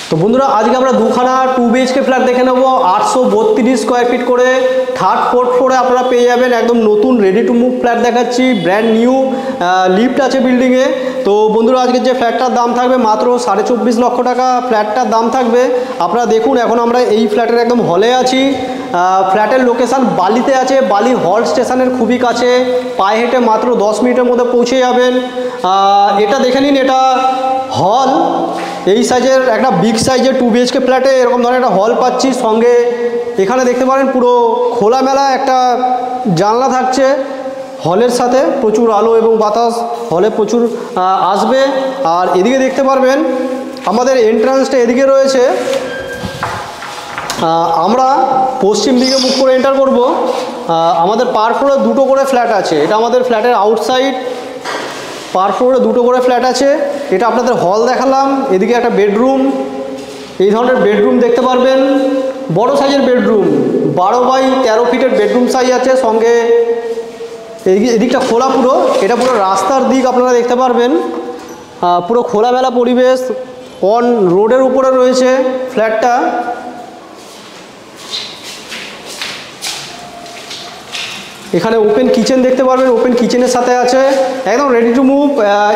তো বন্ধুরা আজকে আমরা দুখানা 2 BHK ফ্ল্যাট দেখে নেব 832 স্কোয়ার ফিট করে। থার্ড ফোর্থ ফ্লোরে আপনারা পেয়ে যাবেন একদম নতুন রেডি টু মুভ ফ্ল্যাট দেখাচ্ছি, ব্র্যান্ড নিউ, লিফট আছে বিল্ডিংয়ে। তো বন্ধুরা আজকে যে ফ্ল্যাটটার দাম থাকবে মাত্র 24.5 লক্ষ টাকা ফ্ল্যাটটার দাম থাকবে। আপনারা দেখুন এখন আমরা এই ফ্ল্যাটের একদম হলে আছি। ফ্ল্যাটের লোকেশান বালিতে আছে, বালি হল স্টেশনের খুবই কাছে, পায়ে হেঁটে মাত্র 10 মিনিটের মধ্যে পৌঁছে যাবেন। এটা দেখে নিন, এটা হল। এই সাইজের একটা বিগ সাইজের 2 BHK ফ্ল্যাটে এরকম ধরনের একটা হল পাচ্ছি। সঙ্গে এখানে দেখতে পারেন পুরো খোলামেলা একটা জানলা থাকছে। হলের সাথে প্রচুর আলো এবং বাতাস হলে প্রচুর আসবে। আর এদিকে দেখতে পারবেন আমাদের এন্ট্রান্সটা এদিকে রয়েছে। আমরা পশ্চিম দিকে মুখ করে এন্টার করব। আমাদের পার ফ্লোরে দুটো করে ফ্ল্যাট আছে। এটা আমাদের ফ্ল্যাটের আউটসাইড। পার ফ্লোরে দুটো করে ফ্ল্যাট আছে। এটা আপনাদের হল দেখালাম। এদিকে একটা বেডরুম, এই ধরনের বেডরুম দেখতে পারবেন, বড় সাইজের বেডরুম, 12 বাই 13 ফিটের বেডরুম সাইজ আছে। সঙ্গে এদিকটা খোলা পুরো, এটা পুরো রাস্তার দিক আপনারা দেখতে পারবেন। পুরো খোলামেলা পরিবেশ, অন রোডের উপরে রয়েছে ফ্ল্যাটটা। এখানে ওপেন কিচেন দেখতে পারবেন, ওপেন কিচেনের সাথে আছে একদম রেডি টু মুভ।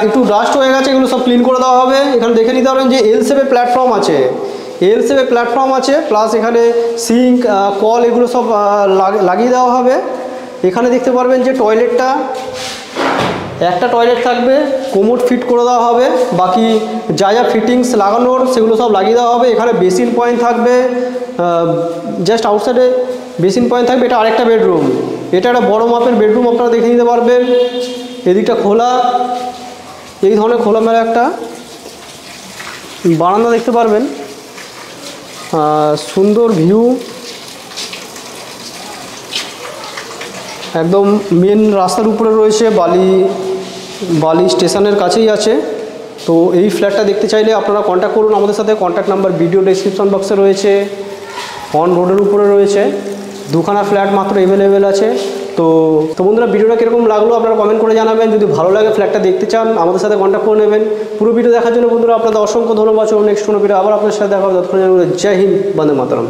একটু ডাস্ট হয়ে গেছে, এগুলো সব ক্লিন করে দেওয়া হবে। এখানে দেখে নিতে পারবেন যে এল শেপে প্ল্যাটফর্ম আছে, এল শেপে প্ল্যাটফর্ম আছে, প্লাস এখানে সিঙ্ক কল এগুলো সব লাগিয়ে দেওয়া হবে। এখানে দেখতে পারবেন যে টয়লেটটা, একটা টয়লেট থাকবে, কোমোড ফিট করে দেওয়া হবে, বাকি যা যা ফিটিংস লাগানোর সেগুলো সব লাগিয়ে দেওয়া হবে। এখানে বেসিন পয়েন্ট থাকবে, জাস্ট আউটসাইডে বেসিন পয়েন্ট থাকবে। এটা আরেকটা বেডরুম, এটা একটা বড় মাপের বেডরুম আপনারা দেখে নিতে পারবেন। এদিকটা খোলা, এই ধরনের খোলামেলা একটা বারান্দা দেখতে পারবেন, সুন্দর ভিউ, একদম মেন রাস্তার উপরে রয়েছে, বালি স্টেশনের কাছেই আছে। তো এই ফ্ল্যাটটা দেখতে চাইলে আপনারা কন্ট্যাক্ট করুন আমাদের সাথে। কন্ট্যাক্ট নাম্বার ভিডিও ডেসক্রিপশন বক্সে রয়েছে, অন রোডের উপরে রয়েছে। দুখানা ফ্ল্যাট মাত্র অ্যাভেলেবেল আছে। তো বন্ধুরা ভিডিওটা কীরকম লাগলো আপনারা কমেন্ট করে জানাবেন। যদি ভালো লাগে ফ্ল্যাটটা দেখতে চান আমাদের সাথে কন্ট্যাক্ট করে নেবেন। পুরো ভিডিও দেখার জন্য বন্ধুরা আপনাদের অসংখ্য ধন্যবাদ। নেক্সট কোনো ভিডিও আবার আপনার সাথে দেখা হবে। ততক্ষণ জয় হিন্দ, বন্দে মাতরম।